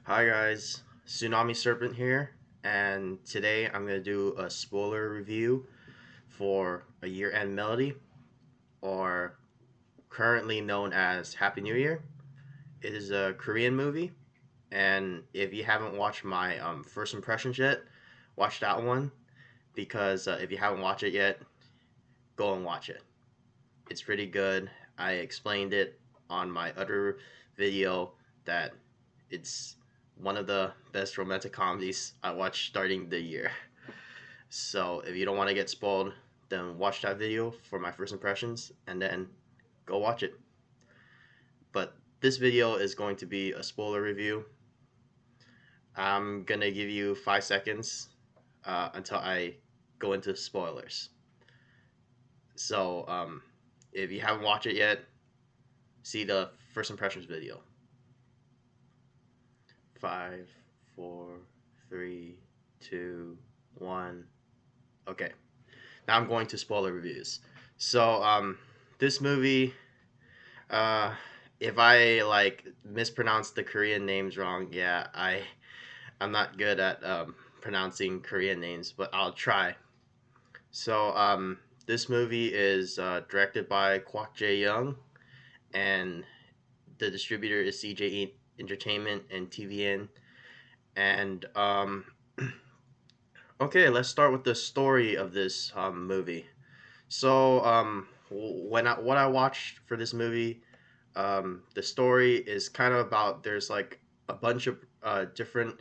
Hi guys, Tsunami Serpent here, and today I'm going to do a spoiler review for A Year-End Melody, or currently known as Happy New Year. It is a Korean movie, and if you haven't watched my first impressions yet, watch that one, because if you haven't watched it yet, go and watch it. It's pretty good. I explained it on my other video that it's one of the best romantic comedies I watched starting the year. So if you don't want to get spoiled, then watch that video for my first impressions and then go watch it. But this video is going to be a spoiler review. I'm gonna give you 5 seconds until I go into spoilers. So if you haven't watched it yet, see the first impressions video. 5, 4, 3, 2, 1. Okay. Now I'm going to spoiler reviews. So, this movie, uh, if I like mispronounce the Korean names wrong, yeah, I'm not good at pronouncing Korean names, but I'll try. So, this movie is directed by Kwak Jae Young, and the distributor is CJ Entertainment and TVN. And okay, let's start with the story of this movie. So, what I watched for this movie, the story is kind of about there's like a bunch of different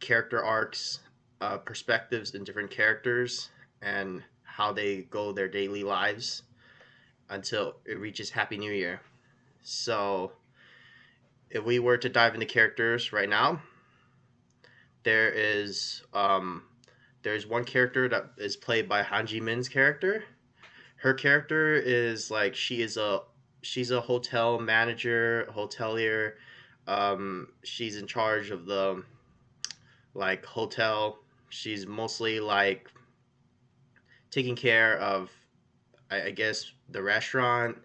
character arcs, perspectives in different characters, and how they go their daily lives until it reaches Happy New Year. So, if we were to dive into characters right now, there is there's one character that is played by Han Ji Min's character. Her character is like she's a hotel manager, hotelier. She's in charge of the like hotel. She's mostly like taking care of I guess the restaurant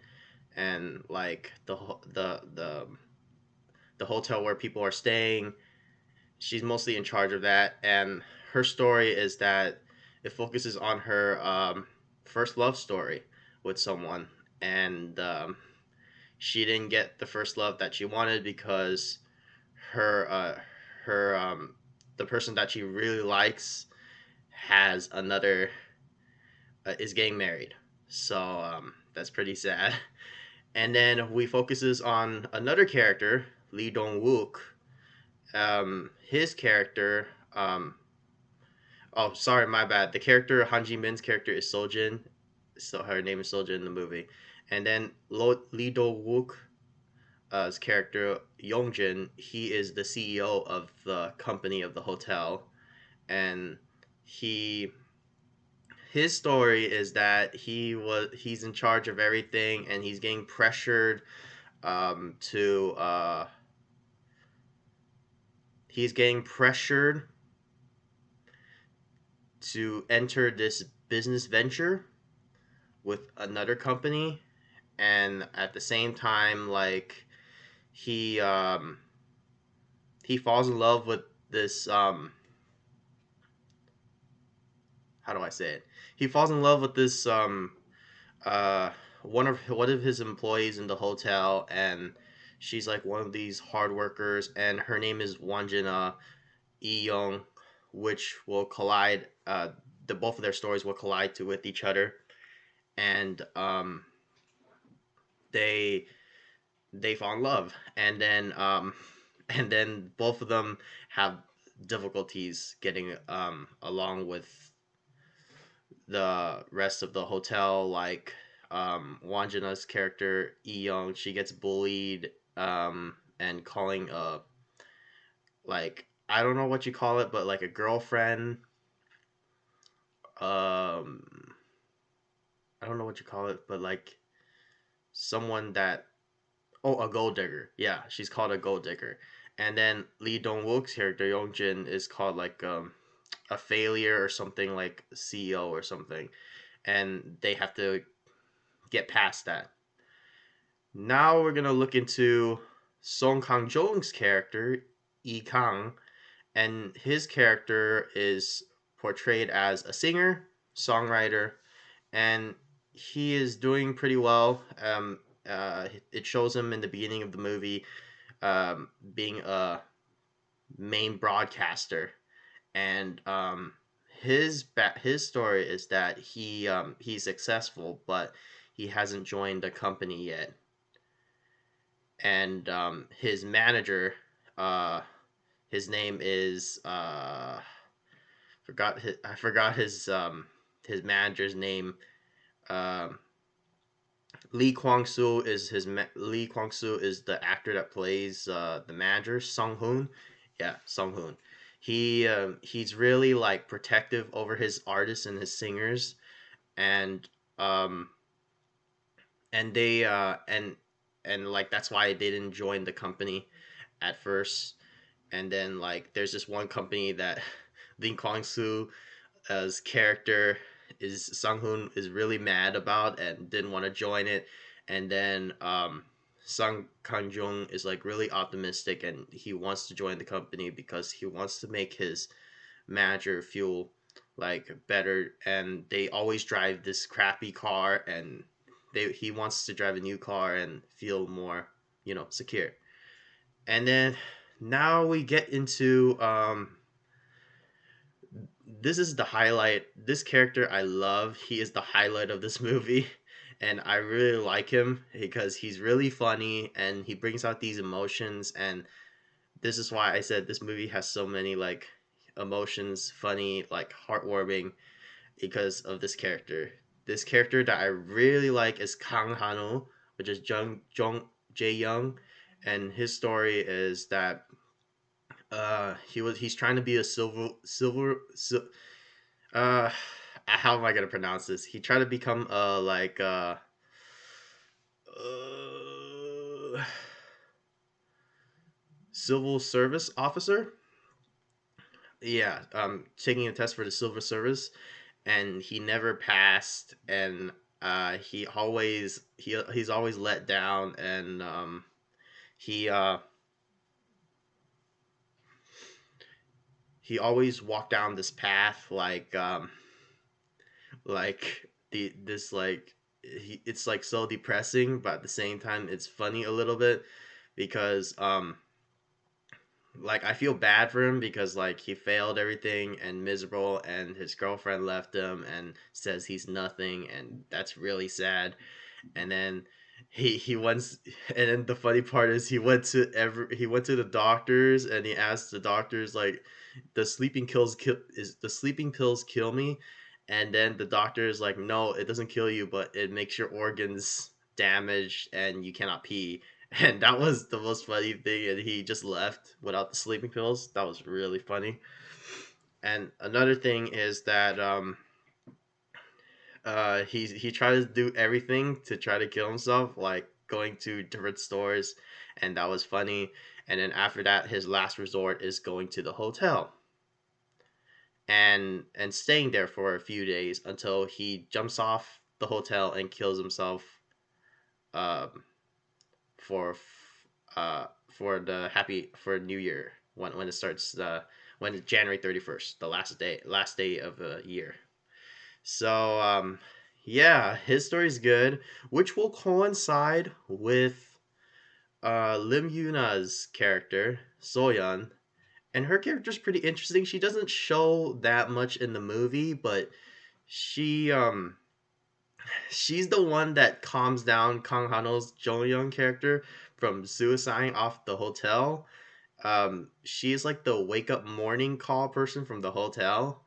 and like the hotel where people are staying. She's mostly in charge of that, and her story is that it focuses on her first love story with someone, and she didn't get the first love that she wanted because her her the person that she really likes has another is getting married. So that's pretty sad. And then we focuses on another character, Lee Dong Wook. His character. Oh, sorry, my bad. The character Han Ji Min's character is Sojin. So her name is Sojin in the movie. And then Lee Do Wook character Yongjin, he is the CEO of the company of the hotel, and he his story is that he's in charge of everything, and he's getting pressured to he's getting pressured to enter this business venture with another company, and at the same time, like he he falls in love with this how do I say it? He falls in love with this uh one of his employees in the hotel, and she's like one of these hard workers, and her name is Wanjina Young, which will collide. The both of their stories will collide to with each other, and they they fall in love, and then and then both of them have difficulties getting along with the rest of the hotel. Like Wanjana's character Young, she gets bullied and calling a like I don't know what you call it, but like a girlfriend. Um, I don't know what you call it, but like someone that a gold digger. Yeah, she's called a gold digger. And then Lee Dong Wook's character Yongjin is called like a failure or something, like CEO or something, and they have to get past that. Now we're gonna look into Song Kang Jong's character. Kang, and his character is portrayed as a singer, songwriter, and he is doing pretty well. It shows him in the beginning of the movie being a main broadcaster, and his story is that he's successful, but he hasn't joined the company yet, and his manager, uh, his name is I forgot his manager's name. Um, Lee Kwang Soo is the actor that plays the manager Sung Hoon. Yeah, Sung Hoon. He's really like protective over his artists and his singers, and um and they and like that's why they didn't join the company at first. And then like there's this one company that Lee Kwang Soo as character is Sung Hoon is really mad about and didn't want to join it, and then Sung Kang Jung is like really optimistic and he wants to join the company because he wants to make his manager feel like better, and they always drive this crappy car, and he wants to drive a new car and feel more secure. And then now we get into this is the highlight. This character I love. He is the highlight of this movie. And I really like him because he's really funny and he brings out these emotions. And this is why I said this movie has so many like emotions, funny, like heartwarming because of this character. This character that I really like is Kang Hano, which is Jung Jae Young. And his story is that he's trying to be a uh, how am I gonna pronounce this? He tried to become a like uh civil service officer. Yeah, taking a test for the civil service, and he never passed, and he's always let down, and he uh he always walked down this path like the this like it's like so depressing, but at the same time it's funny a little bit because like I feel bad for him because like he failed everything and miserable, and his girlfriend left him and says he's nothing, and that's really sad. And then he wants and then the funny part is he went to the doctors and he asked the doctors like the sleeping pills kill me, and then the doctor is like no, it doesn't kill you, but it makes your organs damaged and you cannot pee. And that was the most funny thing, and he just left without the sleeping pills. That was really funny. And another thing is that he tries to do everything to try to kill himself, like going to different stores, and that was funny. And then after that, his last resort is going to the hotel and staying there for a few days until he jumps off the hotel and kills himself um, for for New Year when it starts when it's January 31st, the last day of the year. So yeah, his story's good, which will coincide with Lim Yuna's character Soyeon, and her character's pretty interesting. She doesn't show that much in the movie, but she she's the one that calms down Kang Hano's Jonghyun character from suiciding off the hotel. She's like the wake up morning call person from the hotel,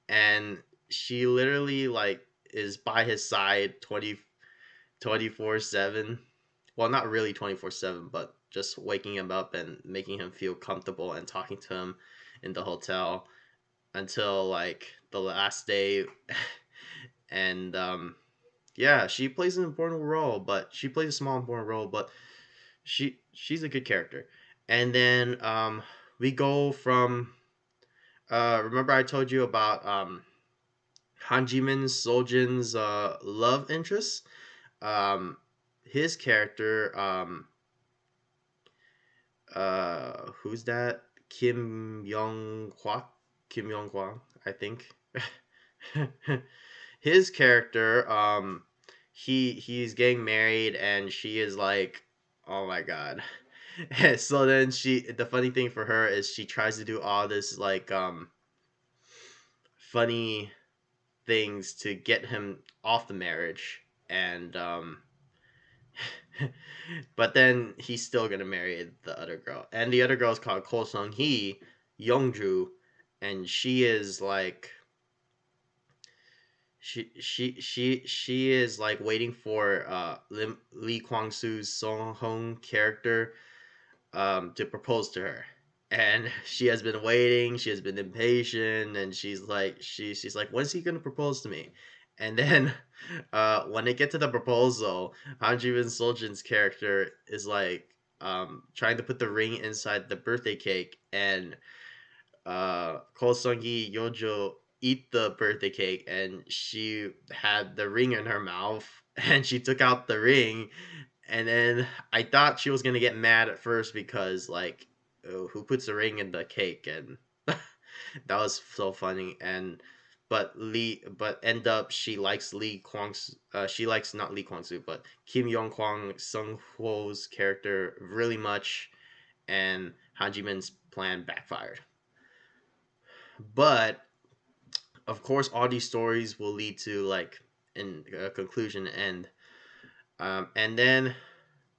and she literally like is by his side 24/7. Well, not really 24/7, but just waking him up and making him feel comfortable and talking to him in the hotel until like the last day. And yeah, she plays an important role, but she plays a small important role, but she's a good character. And then we go from remember I told you about Han Jimin Soljin's love interest. His character who's that? Kim Young Hwa, Kim Young Hwa, I think. His character, he's getting married, and she is like, oh my god. So then the funny thing for her is she tries to do all this like funny things to get him off the marriage, and but then he's still gonna marry the other girl, and the other girl is called Ko Sung Hee Youngju, and she is like she is like waiting for Lee Kwang Soo's Song Hong character to propose to her. And she has been waiting, she has been impatient, and she's like, when's he gonna propose to me? And then when they get to the proposal, Han Ji Bin Soljin's character is like trying to put the ring inside the birthday cake, and Ko Sung-gi Yojo eat the birthday cake, and she had the ring in her mouth, and she took out the ring, and then I thought she was gonna get mad at first because like, oh, who puts a ring in the cake? And that was so funny. And but end up she likes she likes not Lee Kwang Soo but Kim Yong Kwang Sung Ho's character really much, and Han Ji Min's plan backfired. But of course, all these stories will lead to like in a conclusion end. And then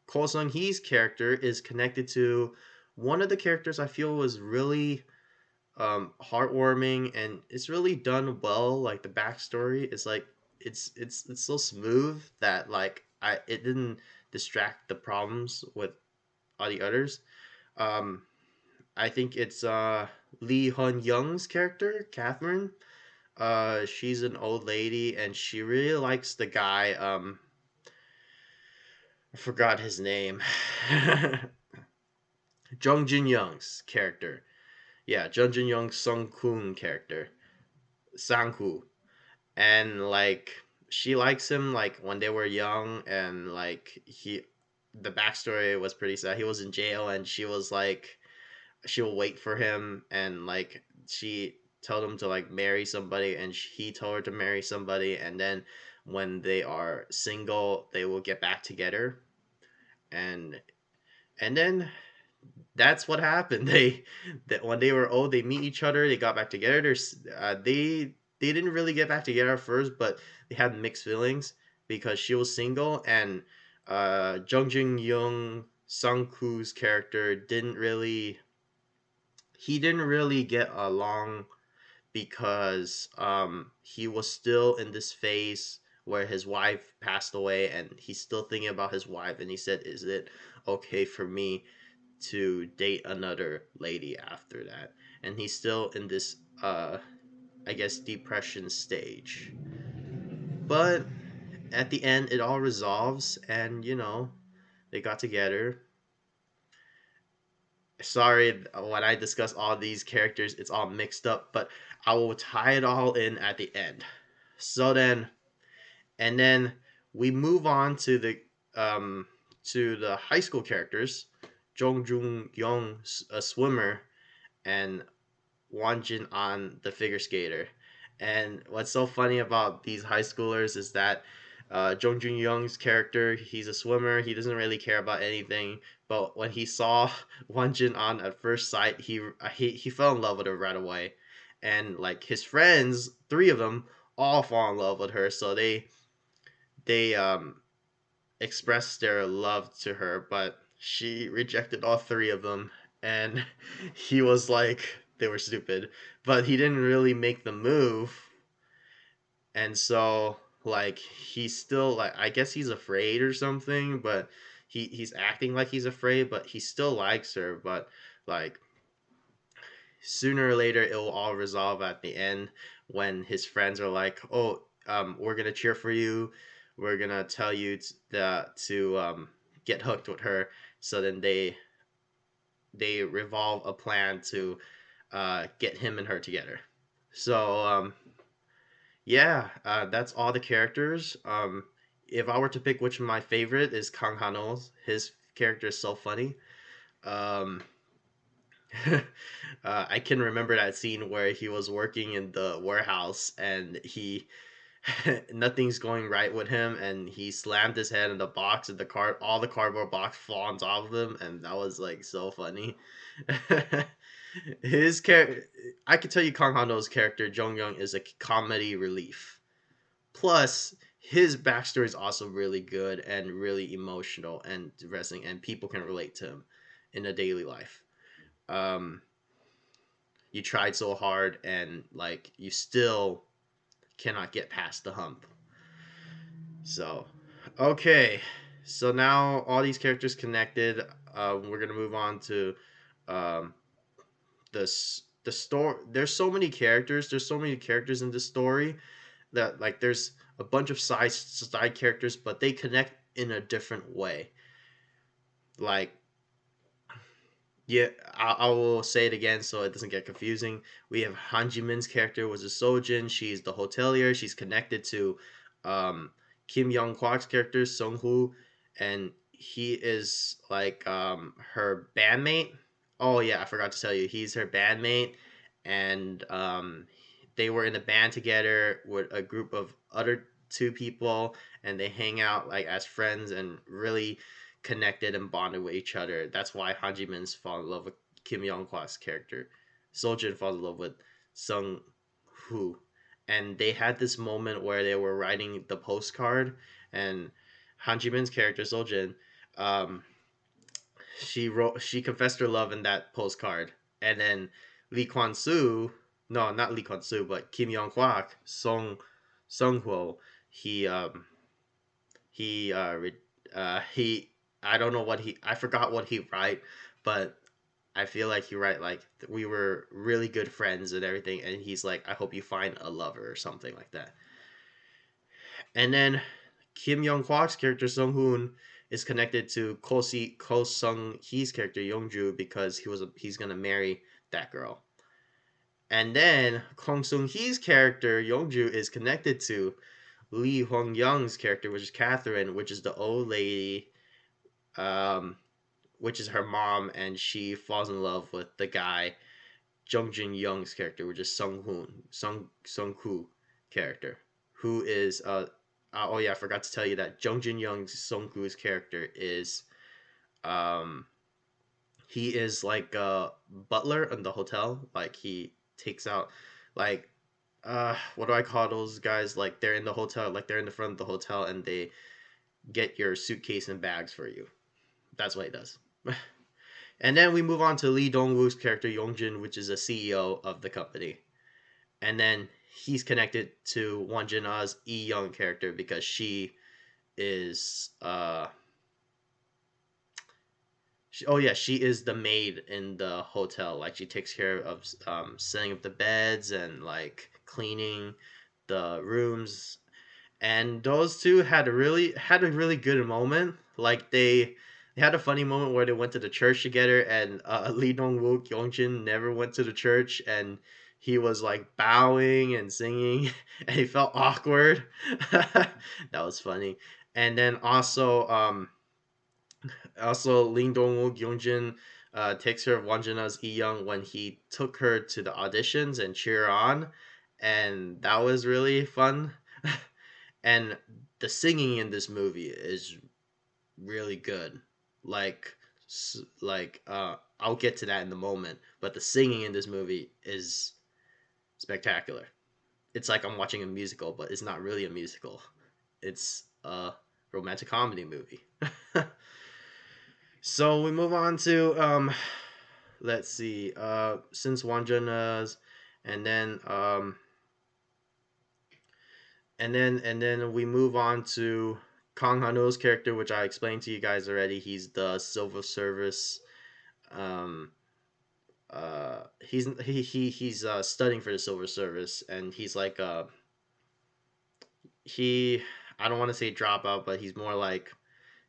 Ko Sung Hee's character is connected to one of the characters I feel was really heartwarming, and it's really done well. Like the backstory is like it's so smooth that like I it didn't distract the problems with all the others. Um, I think it's Lee Hun Young's character, Catherine. She's an old lady, and she really likes the guy. I forgot his name. Jung Jin Young's character. Yeah, Jung Jin Young's Sung Koon character, Sang-hoo. And like she likes him like when they were young, and like the backstory was pretty sad. He was in jail, and she was like she'll wait for him, and like she told him to like marry somebody, and he told her to marry somebody, and then when they are single they will get back together, and then that's what happened. They that when they were old, they meet each other, they got back together. They didn't really get back together at first, but they had mixed feelings because she was single, and Jung Jin Young Sung Koo's character didn't really get along because he was still in this phase where his wife passed away, and he's still thinking about his wife, and he said, is it okay for me to date another lady after that? And he's still in this I guess depression stage. But at the end it all resolves, and they got together. Sorry, when I discuss all these characters it's all mixed up, but I will tie it all in at the end. So then, and then we move on to the high school characters. Jung Jung Young, a swimmer, and Won Jin An, the figure skater. And what's so funny about these high schoolers is that Jung Jun Young's character, he's a swimmer. He doesn't really care about anything. But when he saw Won Jin An at first sight, he fell in love with her right away. And like his friends, three of them, all fall in love with her. So they expressed their love to her, but she rejected all three of them, and he was like they were stupid, but he didn't really make the move, and so like he's still like I guess he's afraid or something, but he's acting like he's afraid, but he still likes her, but like sooner or later it will all resolve at the end when his friends are like, "Oh, we're gonna cheer for you. We're gonna tell you to get hooked with her." So then they revolve a plan to get him and her together. So yeah, that's all the characters. If I were to pick which my favorite is Kang Hano's, his character is so funny. Um, I can remember that scene where he was working in the warehouse and nothing's going right with him, and he slammed his head in the box, and all the cardboard box falls off of him, and that was like so funny. His character, I can tell you, Kang Hano's character Jong Young is a comedy relief. Plus, his backstory is also really good and really emotional and depressing, and people can relate to him in a daily life. Um, you tried so hard, and like you still cannot get past the hump. So, okay. So now all these characters connected. We're gonna move on to um, the story. There's so many characters. There's so many characters in this story that like there's a bunch of side characters, but they connect in a different way. Like yeah, I will say it again so it doesn't get confusing. We have Han Ji Min's character was a Sojin. She's the hotelier. She's connected to Kim Young Kwak's character Sung Hoo, and he is like her bandmate. Oh yeah, I forgot to tell you, he's her bandmate, and they were in a band together with a group of other two people, and they hang out like as friends and really connected and bonded with each other. That's why Han Ji Min's fall in love with Kim Young Kwak's character. Soljin falls in love with Sung Hoo. And they had this moment where they were writing the postcard, and Han Ji Min's character Soljin, um, she confessed her love in that postcard, and then Lee Kwan Soo, no, not Lee Kwan Soo, but Kim Young Kwak, Sung Ho, he he he I don't know what I forgot what he write, but I feel like he write like we were really good friends and everything, and he's like, I hope you find a lover or something like that. And then Kim Young Kwak's character Sung Hoon is connected to Ko Sung Hee's character Youngju because he's gonna marry that girl. And then Kong Sung Hee's character Youngju is connected to Lee Hong Young's character, which is Catherine, which is the old lady, um, which is her mom, and she falls in love with the guy Jung Jin Young's character, which is Sung Hoo character, who is oh yeah, I forgot to tell you that Jung Jin Young's Sung Hoo's character is um he is like a butler in the hotel. Like he takes out like what do I call those guys? Like they're in the hotel, like they're in the front of the hotel and they get your suitcase and bags for you. That's what he does. And then we move on to Lee Dong Woo's character Yongjin, which is a CEO of the company. And then he's connected to Won Jin A's E Young character because is oh yeah, she is the maid in the hotel. Like she takes care of setting up the beds and like cleaning the rooms. And those two had a really good moment. Like they had a funny moment where they went to the church together, and Lee Dong Wook Yongjin never went to the church, and he was like bowing and singing, and he felt awkward. That was funny. And then also Lee Dong Wook Yongjin takes care of Wanjina's E Young when he took her to the auditions and cheer her on, and that was really fun. And the singing in this movie is really good. Like I'll get to that in the moment, but the singing in this movie is spectacular. It's like I'm watching a musical, but it's not really a musical. It's a romantic comedy movie. So we move on to let's see since Wanjana's and then and then we move on to Kang Hano's character, which I explained to you guys already. He's the civil service. Um, he's studying for the civil service, and he's like he. I don't want to say dropout, but he's more like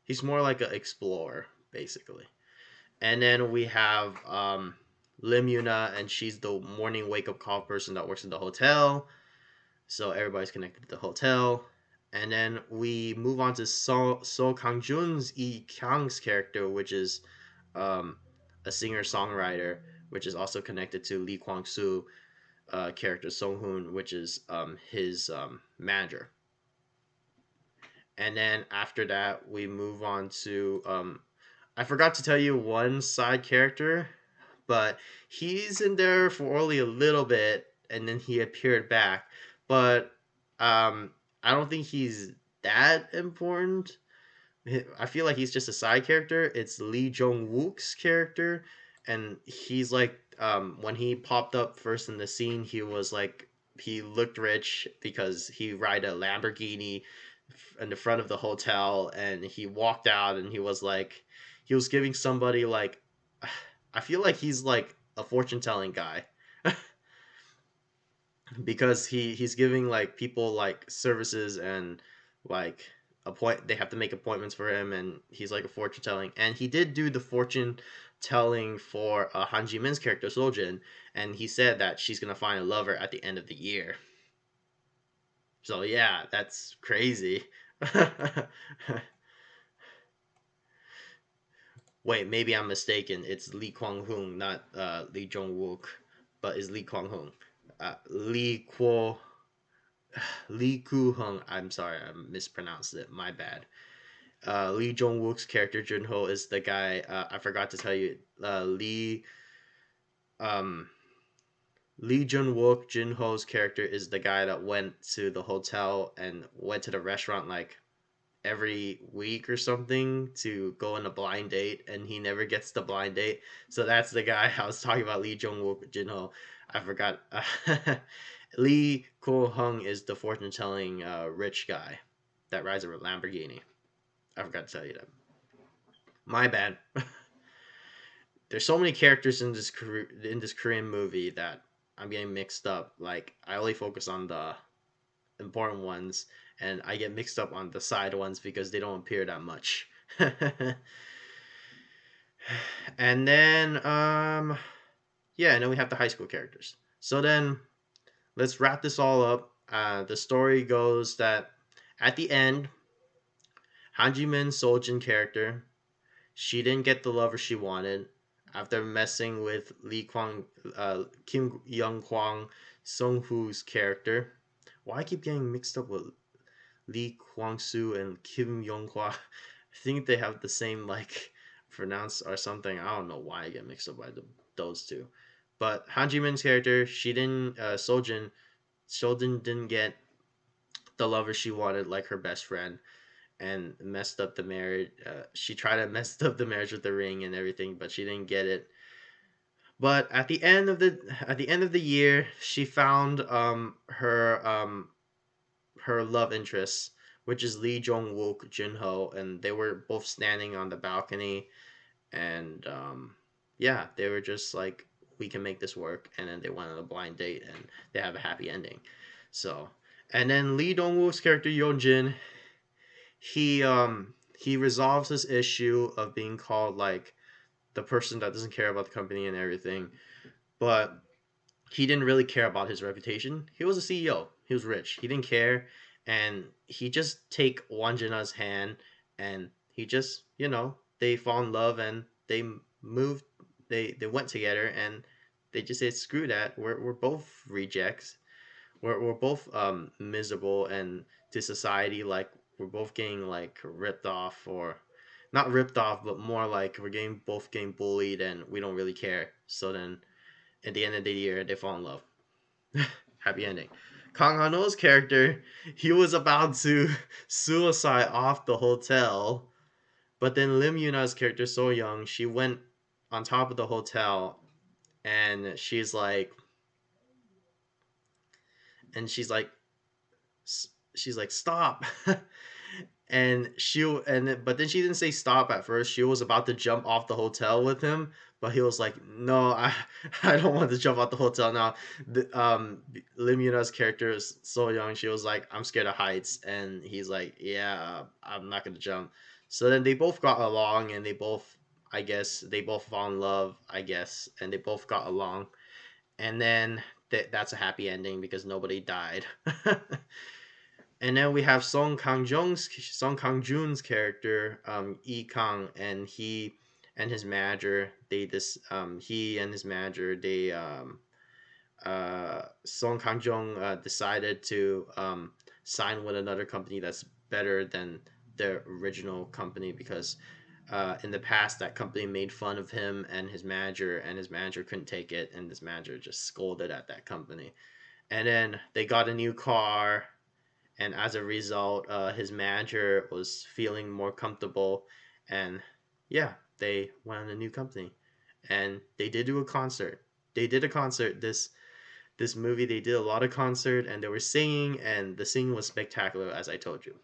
an explorer basically. And then we have Lim Yuna, and she's the morning wake up call person that works in the hotel. So everybody's connected to the hotel. And then we move on to So Kang Jun's Yi Kyang's character, which is um, a singer songwriter, which is also connected to Lee Kwang Soo character Song Hoon, which is his manager. And then after that, we move on to I forgot to tell you one side character, but he's in there for only a little bit, and then he appeared back. But I don't think he's that important. I feel like he's just a side character. It's Lee Jong Wook's character, and he's like, when he popped up first in the scene, he was like, he looked rich because he ride a Lamborghini in the front of the hotel, and he walked out, and he was like, he was giving somebody like, I feel like he's like a fortune telling guy because he's giving like people like services and like they have to make appointments for him, and he's like a fortune telling, and he did do the fortune telling for Han Ji Min's character Sojin, and he said that she's gonna find a lover at the end of the year. So yeah, that's crazy. Wait, maybe I'm mistaken. It's Lee Kwang Hung, not Lee Jong Wook, but it's Lee Kwang Hung. Lee Kuo Lee Koo Hung. I'm sorry, I mispronounced it. My bad. Lee Jong Wook's character Junho is the guy. I forgot to tell you. Um, Lee Jun Wook Junho's character is the guy that went to the hotel and went to the restaurant like every week or something to go on a blind date, and he never gets the blind date. So that's the guy I was talking about. Lee Jong Wook Junho. I forgot. Lee Ko Hung is the fortune telling rich guy that rides a Lamborghini. I forgot to tell you that. My bad. There's so many characters in this Korean movie that I'm getting mixed up. Like I only focus on the important ones, and I get mixed up on the side ones because they don't appear that much. And then yeah, and then we have the high school characters. So then let's wrap this all up. The story goes that at the end, Han Ji Min Soljin character, she didn't get the lover she wanted after messing with Kim Young Kwang Sung Hoo's character. Why I keep getting mixed up with Lee Kwang Soo and Kim Young Hwa? I think they have the same like pronounce or something. I don't know why I get mixed up by those two. But Han Ji Min's character, she didn't Soljin didn't get the lover she wanted, like her best friend, and messed up the marriage. She tried to mess up the marriage with the ring and everything, but she didn't get it. But at the end of the year, she found her love interest, which is Lee Jong Wook Junho, and they were both standing on the balcony, and yeah, they were just like, we can make this work, and then they went on a blind date, and they have a happy ending. So, and then Lee Dong Wook's character Yeonjin, he resolves this issue of being called like the person that doesn't care about the company and everything, but he didn't really care about his reputation. He was a CEO. He was rich. He didn't care, and he just take Wanjina's hand, and he just they fall in love, and they moved. They went together, and they just said screw that. We're both rejects. We're both miserable, and to society like we're both getting like ripped off, or not ripped off, but more like we're getting both getting bullied, and we don't really care. So then at the end of the year, they fall in love. Happy ending. Kang Hano's character, he was about to suicide off the hotel, but then Lim Yuna's character, So Young, she went on top of the hotel, and and she's like, she's like, stop. But then she didn't say stop at first. She was about to jump off the hotel with him, but he was like, no, I don't want to jump off the hotel now. Lim Yuna's character is So Young. She was like, I'm scared of heights, and he's like, yeah, I'm not gonna jump. So then they both got along, and I guess they both fall in love, I guess, and they both got along, and then that's a happy ending because nobody died. And then we have Song Kang Jun's character, Yi Kang, and and his manager, he and his manager, Song Kang Jong decided to sign with another company that's better than their original company, because in the past that company made fun of him and his manager couldn't take it, and his manager just scolded at that company. And then they got a new car, and as a result, his manager was feeling more comfortable, and yeah, they went on a new company, and they did do a concert. They did a concert this movie. They did a lot of concert, and they were singing, and the singing was spectacular, as I told you.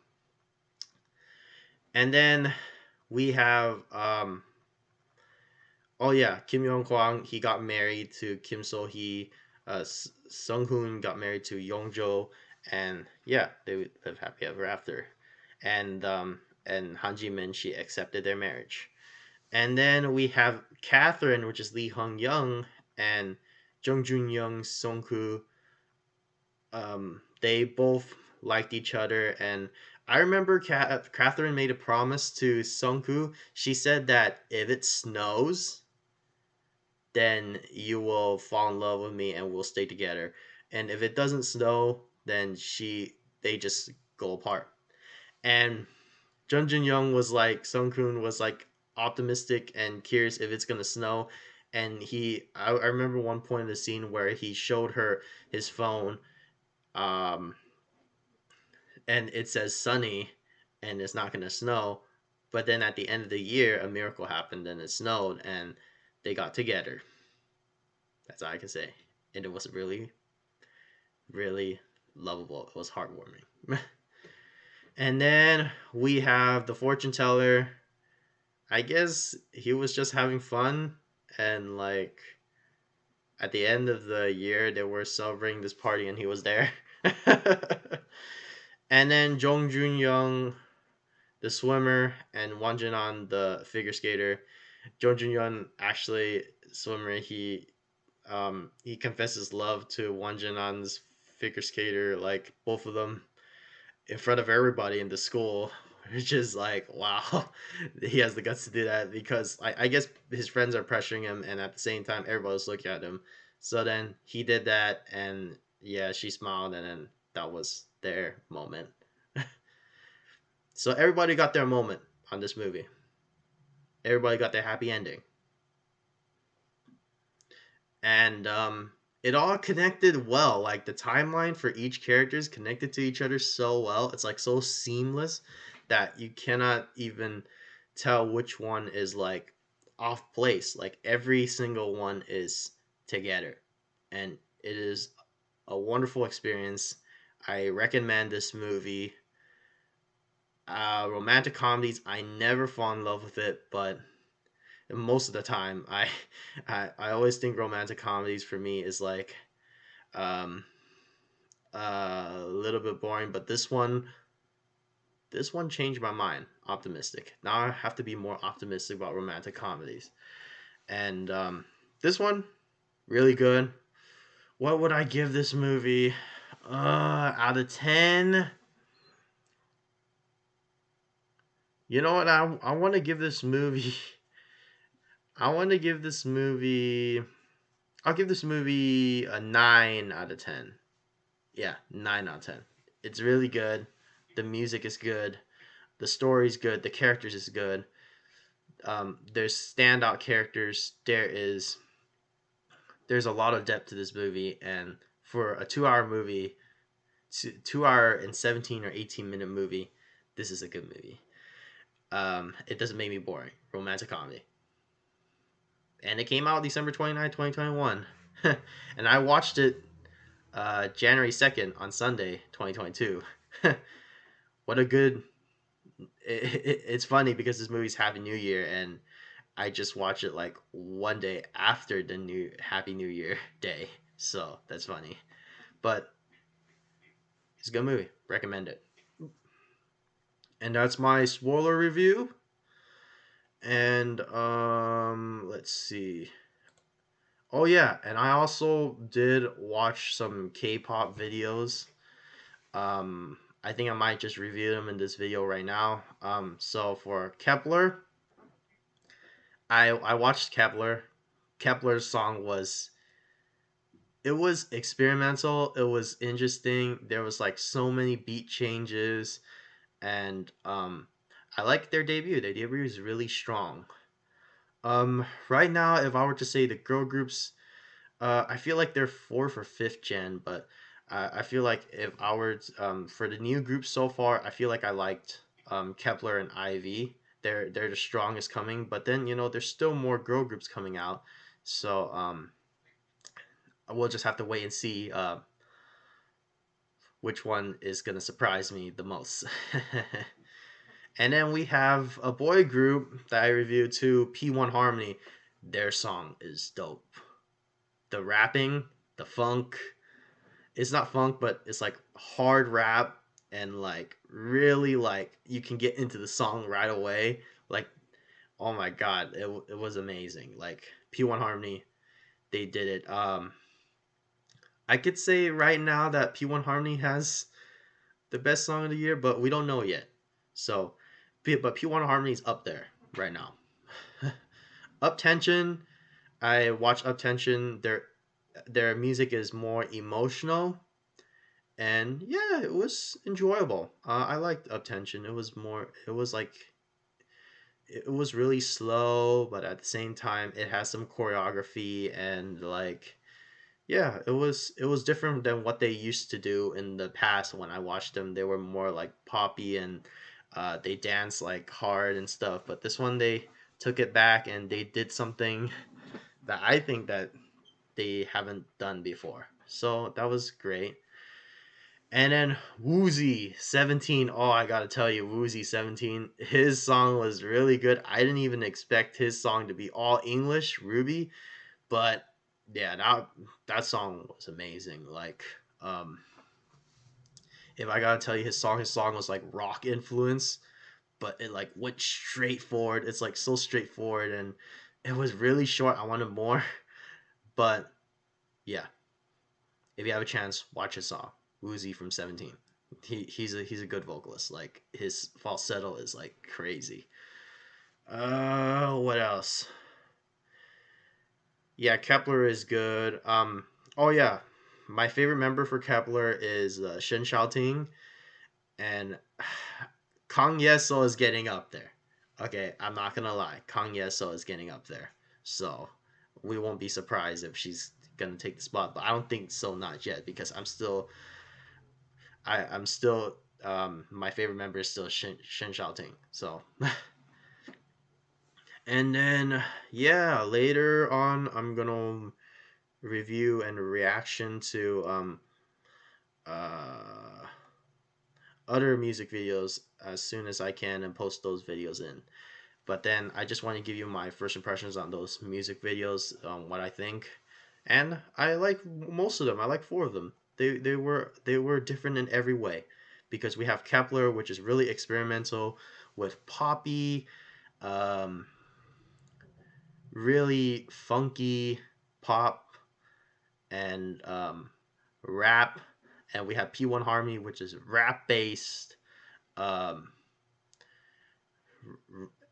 And then we have oh yeah, Kim Yong Kwang. He got married to Kim So Hee. Sung Hoon got married to Yong Jo, and yeah, they would live happy ever after. And Han Ji Min, she accepted their marriage. And then we have Catherine, which is Lee Hung Young, and Jung Jun Young, Song Koo. They both liked each other, and I remember Catherine made a promise to Sung Koo. She said that if it snows, then you will fall in love with me and we'll stay together. And if it doesn't snow, then they just go apart. And Jun Jun Young was like, Sung Koon was like optimistic and curious if it's gonna snow. And I remember one point in the scene where he showed her his phone, um, and it says sunny, and it's not gonna snow. But then at the end of the year, a miracle happened and it snowed, and they got together. That's all I can say. And it was really, really lovable. It was heartwarming. And then we have the fortune teller. I guess he was just having fun, and like at the end of the year they were celebrating this party and he was there. And then Jong Jun Young, the swimmer, and Won Jin An, the figure skater. Jong Jun Young, actually swimmer, he confesses love to Won Jin An's figure skater, like both of them in front of everybody in the school, which is like, wow, he has the guts to do that, because I guess his friends are pressuring him, and at the same time, everybody's looking at him. So then he did that, and yeah, she smiled, and then that was their moment. So everybody got their moment on this movie. Everybody got their happy ending, and it all connected well. Like the timeline for each character is connected to each other so well. It's like so seamless that you cannot even tell which one is like off place. Like every single one is together, and it is a wonderful experience. I recommend this movie. Romantic comedies, I never fall in love with it, but most of the time, I always think romantic comedies for me is like um, a little bit boring. But this one changed my mind. Optimistic. Now I have to be more optimistic about romantic comedies. And this one, really good. What would I give this movie? Out of 10. You know what? I want to give this movie. I want to give this movie. I'll give this movie a 9 out of 10. Yeah, 9 out of 10. It's really good. The music is good. The story's good. The characters is good. There's standout characters. There's a lot of depth to this movie, and for a 2 hour movie, 2 hour and 17 or 18-minute movie, this is a good movie. It doesn't make me boring. Romantic comedy. And it came out December 29, 2021. And I watched it January 2nd on Sunday, 2022. What a good. It's funny because this movie's Happy New Year, and I just watched it like one day after the new Happy New Year day. So that's funny. But it's a good movie. Recommend it. And that's my spoiler review. And let's see. Oh yeah, and I also did watch some K-pop videos. I think I might just review them in this video right now. So for Kep1er, I watched Kep1er. Kep1er's song was, it was experimental. It was interesting. There was like so many beat changes, and I like their debut. Their debut is really strong. Right now, if I were to say the girl groups, I feel like they're fourth or fifth gen, but I feel like if I were for the new groups so far, I feel like I liked Kep1er and Ivy. They're the strongest coming, but then there's still more girl groups coming out, so we'll just have to wait and see which one is gonna surprise me the most. And then we have a boy group that I reviewed too, P1 Harmony. Their song is dope. The rapping, the funk. It's not funk, but it's like hard rap and like really like you can get into the song right away. Like, oh my god, it was amazing. Like P1 Harmony, they did it. I could say right now that P1 Harmony has the best song of the year, but we don't know yet. So, but P1 Harmony's up there right now. Up Tension, I watch Up Tension. Their music is more emotional, and yeah, it was enjoyable. I liked Up Tension. It was more. It was like it was really slow, but at the same time, it has some choreography and like yeah, it was different than what they used to do in the past. When I watched them, they were more like poppy and they dance like hard and stuff. But this one, they took it back and they did something that I think that they haven't done before. So that was great. And then WOOZI 17. Oh, I gotta tell you, WOOZI 17. His song was really good. I didn't even expect his song to be all English, Ruby, but yeah, that song was amazing. Like, if I gotta tell you, his song was like rock influence, but it like went straight forward. It's like so straightforward, and it was really short. I wanted more, but yeah, if you have a chance, watch his song, WOOZI from 17. He's a good vocalist. Like his falsetto is like crazy. What else? Yeah, Kep1er is good. Oh yeah, my favorite member for Kep1er is Shen Xiaoting, and Kang Yeso is getting up there. Okay, I'm not gonna lie, Kang Yeso is getting up there. So we won't be surprised if she's gonna take the spot, but I don't think so, not yet, because I'm still my favorite member is still Shen Xiaoting. So and then yeah, later on I'm gonna review and reaction to uh other music videos as soon as I can and post those videos in. But then I just want to give you my first impressions on those music videos, what I think, and I like most of them. I like four of them. They were different in every way, because we have Kep1er, which is really experimental with poppy, um, really funky pop and rap, and we have P1 Harmony, which is rap based. Um,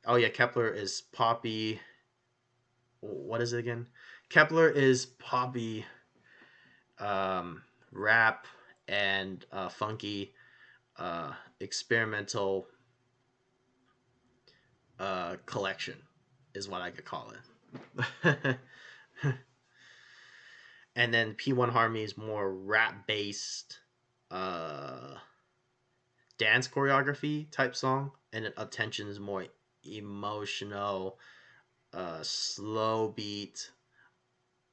oh yeah, Kep1er is poppy. What is it again? Kep1er is poppy, um, rap, and funky, experimental collection, is what I could call it. And then P1 Harmony is more rap based, uh, dance choreography type song, and then Attention is more emotional, slow beat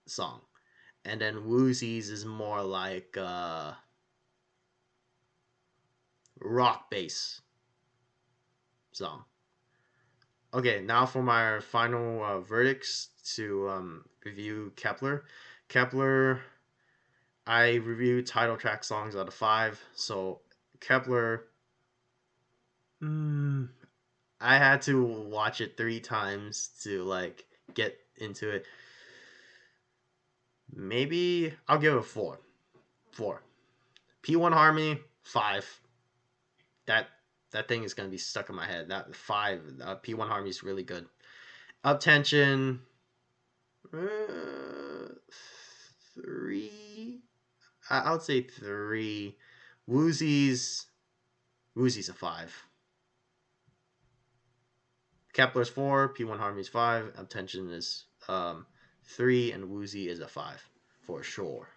song, and then WOOZI's is more like rock bass song. Okay, now for my final verdicts to review Kep1er. Kep1er, I reviewed title track songs out of 5. So Kep1er, mm, I had to watch it 3 times to like get into it. Maybe I'll give it a 4. 4. P1 Harmony, 5. That that thing is gonna be stuck in my head. That 5. P1 Harmony is really good. Up tension, 3. I would say 3. WOOZI's WOOZI's a 5. Kep1er's 4. P1 Harmony's 5. Up tension is 3, and WOOZI is a 5 for sure.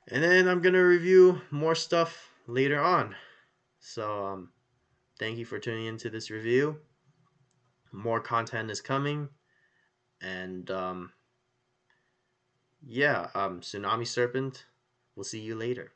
And then I'm gonna review more stuff later on. So thank you for tuning into this review. More content is coming, and yeah, Tsunami Serpent. We'll see you later.